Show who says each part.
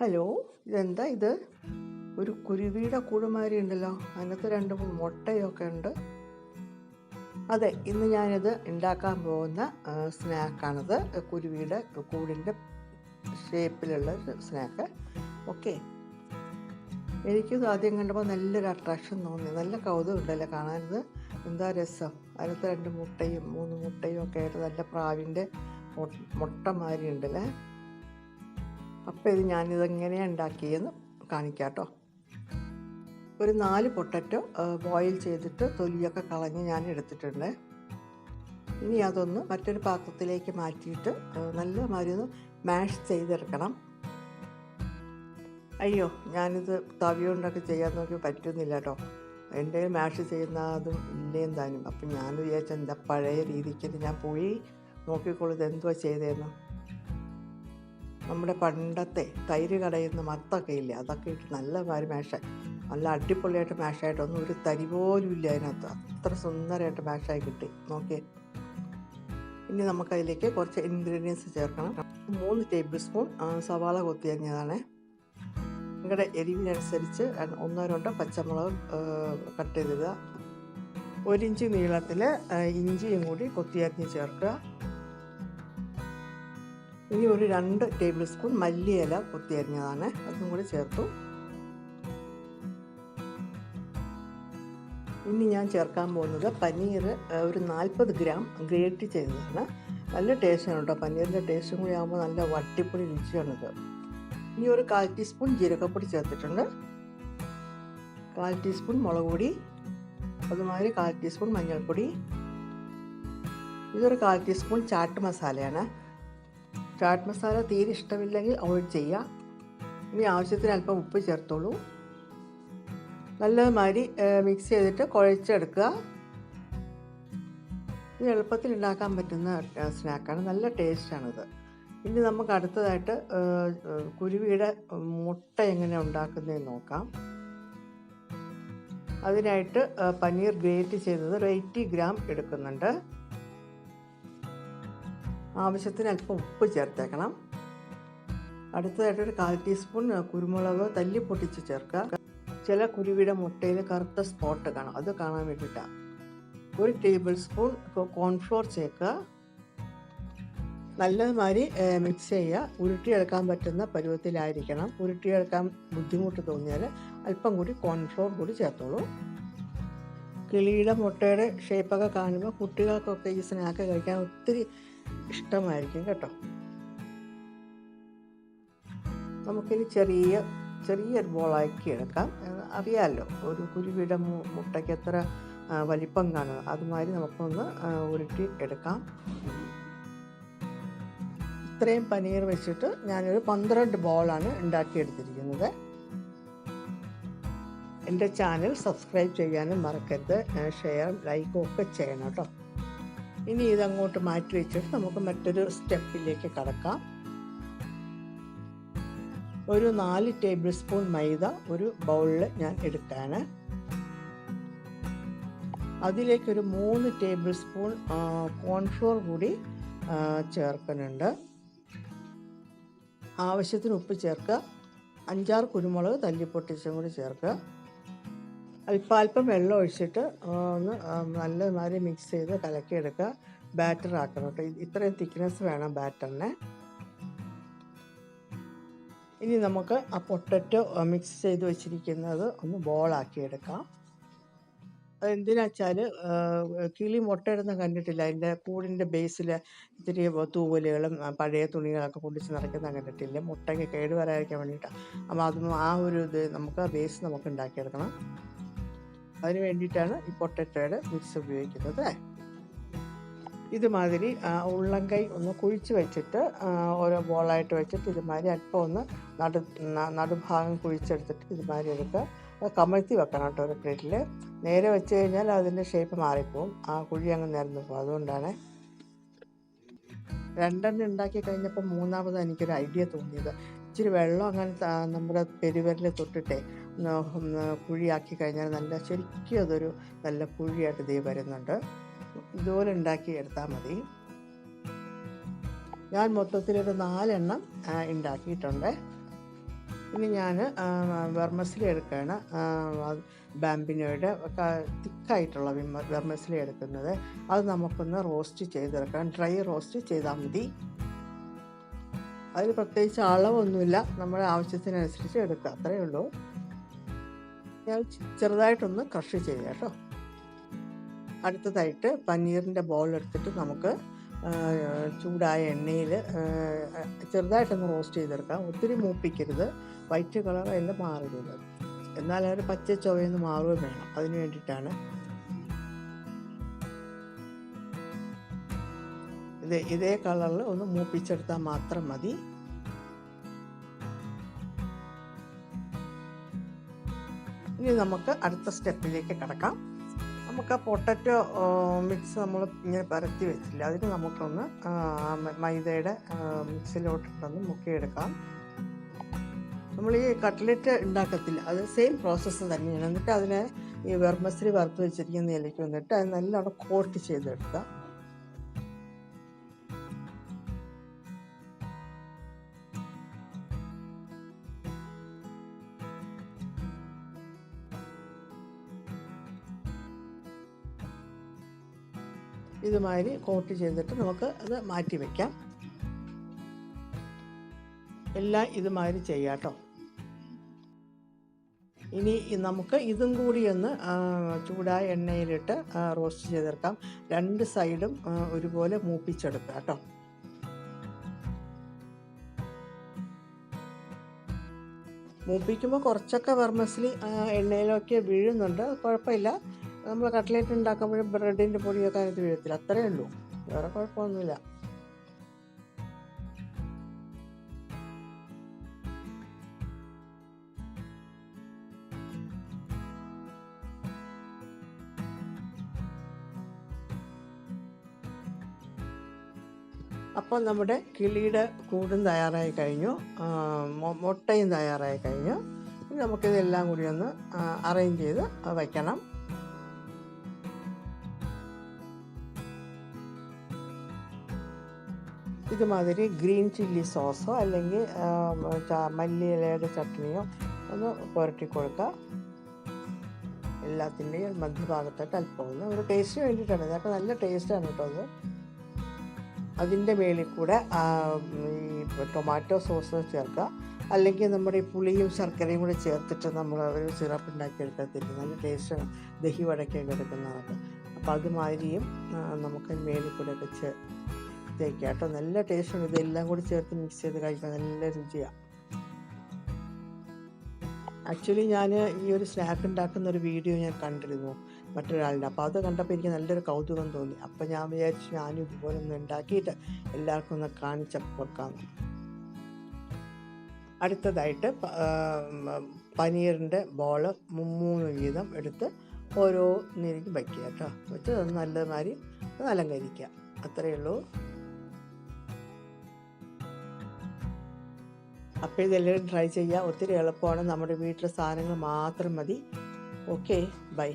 Speaker 1: Hello, ഇതെന്താ ഇത്? ഒരു കുരുവിയുടെ കൂടുമാരി ഉണ്ടല്ലോ, അതിനകത്ത് 2-3 മുട്ടയൊക്കെ ഉണ്ട്. അതെ, ഇന്ന് ഞാനിത് ഉണ്ടാക്കാൻ പോകുന്ന സ്നാക്കാണിത്. കുരുവിയുടെ കൂടിൻ്റെ ഷേപ്പിലുള്ള ഒരു സ്നാക്ക്. ഓക്കെ, എനിക്കിത് ആദ്യം കണ്ടപ്പോൾ നല്ലൊരു അട്രാക്ഷൻ തോന്നി. നല്ല കൗതുകം ഉണ്ടല്ലോ കാണാനിത്. എന്താ രസം! അതിനകത്ത് 2 മുട്ടയും 3 മുട്ടയും ഒക്കെ ആയിട്ട് നല്ല പ്രാവിൻ്റെ മുട്ട മാതിരി ഉണ്ടല്ലേ. അപ്പോൾ ഇത് ഞാനിതെങ്ങനെയാണ് ഉണ്ടാക്കിയെന്ന് കാണിക്കാം കേട്ടോ. ഒരു 4 പൊട്ടറ്റോ ബോയിൽ ചെയ്തിട്ട് തൊലിയൊക്കെ കളഞ്ഞ് ഞാൻ എടുത്തിട്ടുണ്ട്. ഇനി അതൊന്ന് മറ്റൊരു പാത്രത്തിലേക്ക് മാറ്റിയിട്ട് നല്ല മാതിരി ഒന്ന് മാഷ് ചെയ്തെടുക്കണം. അയ്യോ, ഞാനിത് തവി കൊണ്ടൊക്കെ ചെയ്യാൻ നോക്കി പറ്റുന്നില്ല കേട്ടോ. എൻ്റെ മാഷ് ചെയ്യുന്ന അതും ഇല്ലേം താനും. അപ്പം ഞാൻ വിചാരിച്ച എന്താ പഴയ രീതിക്ക് ഞാൻ പോയി നോക്കിക്കോളൂ ഇതെന്തുവാ ചെയ്തതെന്ന്. നമ്മുടെ പണ്ടത്തെ തൈര് കടയുന്ന മത്തൊക്കെ ഇല്ലേ, അതൊക്കെ ഇട്ട് നല്ല മാതിരി നല്ല അടിപൊളിയായിട്ട് മാഷായിട്ടൊന്നും ഒരു തരി പോലും ഇല്ല അതിനകത്ത്. അത്ര സുന്ദരമായിട്ട് മാഷായി കിട്ടി. നോക്കിയേ. ഇനി നമുക്കതിലേക്ക് കുറച്ച് ഇൻഗ്രീഡിയൻസ് ചേർക്കണം. 3 ടേബിൾ സ്പൂൺ സവാള കൊത്തിയരിഞ്ഞതാണ്. നിങ്ങളുടെ എരിവിനനുസരിച്ച് 1-2 പച്ചമുളക് കട്ട് ചെയ്തിടുക. 1 ഇഞ്ച് നീളത്തിൽ ഇഞ്ചിയും കൂടി കൊത്തിയരിഞ്ഞ് ചേർക്കുക. ഇനി ഒരു 2 ടേബിൾ സ്പൂൺ മല്ലിയില കൊത്തിയരിഞ്ഞതാണ്, അതും കൂടി ചേർത്തു. ഇനി ഞാൻ ചേർക്കാൻ പോകുന്നത് പനീർ ഒരു 40 ഗ്രാം ഗ്രേറ്റ് ചെയ്തതാണ്. നല്ല ടേസ്റ്റാണ് കേട്ടോ. പനീറിൻ്റെ ടേസ്റ്റും കൂടി ആകുമ്പോൾ നല്ല വട്ടിപ്പൊടി രുചിയാണിത്. ഇനി ഒരു 1/4 ടീസ്പൂൺ ജീരകപ്പൊടി ചേർത്തിട്ടുണ്ട്. 1/4 ടീസ്പൂൺ മുളക് പൊടി, അതുമാതിരി 1/4 ടീസ്പൂൺ മഞ്ഞൾപ്പൊടി. ഇതൊരു 1/4 ടീസ്പൂൺ ചാട്ട് മസാലയാണ്. ചാട്ട് മസാല തീരെ ഇഷ്ടമില്ലെങ്കിൽ അവോയ്ഡ് ചെയ്യുക. ഇനി ആവശ്യത്തിന് അല്പം ഉപ്പ് ചേർത്തോളൂ. നല്ലതുമാതിരി മിക്സ് ചെയ്തിട്ട് കുഴച്ചെടുക്കുക. ഇത് എളുപ്പത്തിൽ ഉണ്ടാക്കാൻ പറ്റുന്ന സ്നാക്കാണ്, നല്ല ടേസ്റ്റാണിത്. ഇനി നമുക്ക് അടുത്തതായിട്ട് കുരുവിയുടെ മുട്ട എങ്ങനെ ഉണ്ടാക്കുന്നതെന്ന് നോക്കാം. അതിനായിട്ട് പനീർ ഗ്രേറ്റ് ചെയ്തത് 80 ഗ്രാം എടുക്കുന്നുണ്ട്. ആവശ്യത്തിന് അല്പം ഉപ്പ് ചേർത്തേക്കണം. അടുത്തതായിട്ടൊരു 1/4 ടീസ്പൂൺ കുരുമുളക് തല്ലി പൊട്ടിച്ച് ചേർക്കുക. ചില കുരുവിയുടെ മുട്ടയിൽ കറുത്ത സ്പോട്ട് കാണും, അത് കാണാൻ വേണ്ടിയിട്ടാണ്. 1 ടേബിൾ സ്പൂൺ കോൺഫ്ലോർ ചേർക്കുക. നല്ലതുമാതിരി മിക്സ് ചെയ്യുക. ഉരുട്ടിയെടുക്കാൻ പറ്റുന്ന പരുവത്തിലായിരിക്കണം. ഉരുട്ടിയെടുക്കാൻ ബുദ്ധിമുട്ട് തോന്നിയാൽ അല്പം കൂടി കോൺഫ്ലോർ കൂടി ചേർത്തോളൂ. കിളിയുടെ മുട്ടയുടെ ഷേപ്പൊക്കെ കാണുമ്പോൾ കുട്ടികൾക്കൊക്കെ ഈ സ്നാക്ക് കഴിക്കാൻ ഒത്തിരി ഇഷ്ടമായിരിക്കും കേട്ടോ. നമുക്കിനി ചെറിയൊരു ബോളാക്കി എടുക്കാം. അറിയാമല്ലോ ഒരു കുരുവിയുടെ മുട്ടയ്ക്ക് എത്ര വലിപ്പം കാണുക, അതുമാതിരി നമുക്കൊന്ന് ഉരുട്ടി എടുക്കാം. ഇത്രയും പനീർ വെച്ചിട്ട് ഞാനൊരു 12 ബോളാണ് ഉണ്ടാക്കിയെടുത്തിരിക്കുന്നത്. എൻ്റെ ചാനൽ സബ്സ്ക്രൈബ് ചെയ്യാനും മറക്കരുത്. ഷെയർ ലൈക്കും ഒക്കെ ചെയ്യണം കേട്ടോ. ഇനി ഇതങ്ങോട്ട് മാറ്റി വെച്ചിട്ട് നമുക്ക് മറ്റൊരു സ്റ്റെപ്പിലേക്ക് കടക്കാം. ഒരു 4 ടേബിൾ സ്പൂൺ മൈദ ഒരു ബൗളിൽ ഞാൻ എടുക്കാണ്. അതിലേക്കൊരു 3 ടേബിൾ സ്പൂൺ കോൺഫ്ലോർ കൂടി ചേർക്കുന്നുണ്ട്. ആവശ്യത്തിന് ഉപ്പ് ചേർക്കുക. 5-6 കുരുമുളക് തല്ലിപ്പൊട്ടിച്ചും കൂടി ചേർക്കുക. അല്പം വെള്ളം ഒഴിച്ചിട്ട് ഒന്ന് നല്ലമാതിരി മിക്സ് ചെയ്ത് കലക്കിയെടുക്കുക. ബാറ്റർ ആക്കണം കേട്ടോ. ഇത്രയും തിക്നെസ് വേണം ബാറ്ററിന്. ഇനി നമുക്ക് ആ പൊട്ടറ്റോ മിക്സ് ചെയ്ത് വെച്ചിരിക്കുന്നത് ഒന്ന് ബോളാക്കിയെടുക്കാം. അതെന്തിനാ വെച്ചാൽ കിളി മുട്ടയിടുന്ന കണ്ടിട്ടില്ല, അതിൻ്റെ കൂടിൻ്റെ ബേസിൽ ഇത്തിരി തൂവലുകളും പഴയ തുണികളൊക്കെ പൊടിച്ച് നിറയ്ക്കുന്ന കണ്ടിട്ടില്ല. മുട്ടയ്ക്ക് കേട് വരാതിരിക്കാൻ വേണ്ടിയിട്ടാണ്. അപ്പോൾ അതും ആ ഒരു ഇത് നമുക്ക് ആ ബേസ് നമുക്ക് ഉണ്ടാക്കിയെടുക്കണം. അതിന് വേണ്ടിയിട്ടാണ് ഈ പൊട്ടറ്റോയുടെ മിക്സ് ഉപയോഗിക്കുന്നത്. ഇതുമാതിരി ഉള്ളംകൈ ഒന്ന് കുഴിച്ച് വെച്ചിട്ട് ഓരോ ബോളായിട്ട് വെച്ചിട്ട് ഇതുമാതിരി അല്പം ഒന്ന് നടുഭാഗം കുഴിച്ചെടുത്തിട്ട് ഇതുമാതിരി എടുക്കുക. അത് കമഴ്ത്തി വെക്കണം കേട്ടോ ഒരു പ്ലേറ്റിൽ. നേരെ വെച്ച് കഴിഞ്ഞാൽ അതിൻ്റെ ഷേപ്പ് മാറിപ്പോവും, ആ കുഴി അങ്ങ് നിരന്നു പോകും. അതുകൊണ്ടാണ് 2 ഉണ്ടാക്കി കഴിഞ്ഞപ്പോൾ 3ാമത് എനിക്കൊരു ഐഡിയ തോന്നിയത്. ഇച്ചിരി വെള്ളം അങ്ങനെ നമ്മുടെ പെരുവിരൽ തൊട്ടിട്ടേ കുഴിയാക്കി കഴിഞ്ഞാൽ നല്ല ശരിക്കും അതൊരു നല്ല കുഴിയായിട്ട് ഇതേ വരുന്നുണ്ട്. ഇതുപോലെ ഉണ്ടാക്കി എടുത്താൽ മതി. ഞാൻ മൊത്തത്തിലൊരു 4 ഉണ്ടാക്കിയിട്ടുണ്ട്. ഇനി ഞാൻ വെർമസിലി എടുക്കുകയാണ്. ബാമ്പിനോയുടെ തിക്കായിട്ടുള്ള വെർമസിലി എടുക്കുന്നത്. അത് നമുക്കൊന്ന് റോസ്റ്റ് ചെയ്തെടുക്കാം. ഡ്രൈ റോസ്റ്റ് ചെയ്താൽ മതി. അതിൽ പ്രത്യേകിച്ച് അളവൊന്നുമില്ല, നമ്മുടെ ആവശ്യത്തിനനുസരിച്ച് എടുക്കുക, അത്രയേ ഉള്ളൂ. ഞാൻ ചെറുതായിട്ടൊന്ന് ക്രഷ് ചെയ്യാം കേട്ടോ. അടുത്തതായിട്ട് പനീറിൻ്റെ ബോൾ എടുത്തിട്ട് നമുക്ക് ചൂടായ എണ്ണയിൽ ചെറുതായിട്ടൊന്ന് റോസ്റ്റ് ചെയ്തെടുക്കാം. ഒത്തിരി മൂപ്പിക്കരുത്, വൈറ്റ് കളർ എല്ലാം മാറരുത്. എന്നാൽ ഒരു പച്ച ചുവയൊന്ന് മാറുകയും വേണം. അതിന് വേണ്ടിയിട്ടാണ് ഇതേ കളറിൽ ഒന്ന് മൂപ്പിച്ചെടുത്താൽ മാത്രം മതി. ഇനി നമുക്ക് അടുത്ത സ്റ്റെപ്പിലേക്ക് കിടക്കാം. നമുക്ക് ആ പൊട്ടറ്റോ മിക്സ് നമ്മൾ ഇങ്ങനെ പരത്തി വെച്ചില്ല, അതിന് നമുക്കൊന്ന് മൈദയുടെ മിക്സിലോട്ടിട്ടൊന്ന് മുക്കിയെടുക്കാം. നമ്മൾ ഈ കട്ട്ലറ്റ് ഉണ്ടാക്കത്തില്ല, അത് സെയിം പ്രോസസ്സ് തന്നെയാണ്. എന്നിട്ട് അതിനെ ഈ വെർമസിലി വറുത്ത് വെച്ചിരിക്കുന്ന ഇലയ്ക്ക് വന്നിട്ട് അത് നല്ലോണം കോട്ട് ചെയ്തെടുക്കുക. ഇതുമാതിരി കോട്ട് ചെയ്തിട്ട് നമുക്ക് അത് മാറ്റി വയ്ക്കാം. എല്ലാം ഇതുമാതിരി ചെയ്യാം കേട്ടോ. ഇനി നമുക്ക് ഇതും കൂടി ഒന്ന് ചൂടായ എണ്ണയിലിട്ട് റോസ്റ്റ് ചെയ്തെടുക്കാം. രണ്ട് സൈഡും ഒരുപോലെ മൂപ്പിച്ചെടുക്കുക കേട്ടോ. മൂപ്പിക്കുമ്പോൾ കുറച്ചൊക്കെ വെർമസിലി എണ്ണയിലൊക്കെ വീഴുന്നുണ്ട്, കുഴപ്പമില്ല. നമ്മൾ കട്ട്ലേറ്റ് ഉണ്ടാക്കുമ്പോഴും ബ്രെഡിൻ്റെ പൊടിയൊക്കെ അതിനകത്ത് വീഴത്തില്ല, അത്രയേ ഉള്ളൂ, വേറെ കുഴപ്പമൊന്നുമില്ല. അപ്പോൾ നമ്മുടെ കിളിയുടെ കൂടും തയ്യാറായി കഴിഞ്ഞു, മുട്ടയും തയ്യാറായി കഴിഞ്ഞു. ഇനി നമുക്കിതെല്ലാം കൂടി ഒന്ന് അറേഞ്ച് ചെയ്ത് വയ്ക്കണം. ഇതുമാതിരി ഗ്രീൻ ചില്ലി സോസോ അല്ലെങ്കിൽ മല്ലിയിലയുടെ ചട്നിയോ ഒന്ന് പുരട്ടി കൊടുക്കുക. എല്ലാത്തിൻ്റെയും മധ്യഭാഗത്തായിട്ട് അല്പം ഒന്ന് ഒരു ടേസ്റ്റിന് വേണ്ടിയിട്ടാണ്, ഇതൊക്കെ നല്ല ടേസ്റ്റാണ് കേട്ടോ അത്. അതിൻ്റെ മേളിൽ കൂടെ ഈ ടൊമാറ്റോ സോസ് ചേർക്കുക, അല്ലെങ്കിൽ നമ്മുടെ ഈ പുളിയും ശർക്കരയും കൂടെ ചേർത്തിട്ട് നമ്മൾ ഒരു സിറപ്പ് ഉണ്ടാക്കിയെടുക്കത്തില്ല, നല്ല ടേസ്റ്റാണ് ദഹി വടക്കൊക്കെ എടുക്കുന്നതൊക്കെ. അപ്പോൾ അതുമാതിരിയും നമുക്ക് മേളിൽ കൂടെ ഒക്കെ തേക്കുക കേട്ടോ. നല്ല ടേസ്റ്റാണ്, ഇതെല്ലാം കൂടി ചേർത്ത് മിക്സ് ചെയ്ത് കഴിക്കാൻ നല്ല രുചിയാണ്. ആക്ച്വലി ഞാൻ ഈ ഒരു സ്നാക്ക് ഉണ്ടാക്കുന്ന ഒരു വീഡിയോ ഞാൻ കണ്ടിരുന്നു മറ്റൊരാളുടെ, അപ്പോൾ അത് കണ്ടപ്പോൾ എനിക്ക് നല്ലൊരു കൗതുകം തോന്നി. അപ്പോൾ ഞാൻ വിചാരിച്ചു ഞാനും ഇതുപോലെ ഒന്ന് ഉണ്ടാക്കിയിട്ട് എല്ലാവർക്കും ഒന്ന് കാണിച്ച് കൊടുക്കാമെന്ന്. അടുത്തതായിട്ട് പനീറിൻ്റെ ബോള് 3 വീതം എടുത്ത് ഓരോ നീരിക്ക് വയ്ക്കുക കേട്ടോ. വെച്ച് അത് നല്ലമാതിരി അലങ്കരിക്കുക, അത്രയേ ഉള്ളൂ. അപ്പോൾ ഇതെല്ലാവരും ട്രൈ ചെയ്യുക, ഒത്തിരി എളുപ്പമാണ്, നമ്മുടെ വീട്ടിലെ സാധനങ്ങൾ മാത്രം മതി. Okay, by.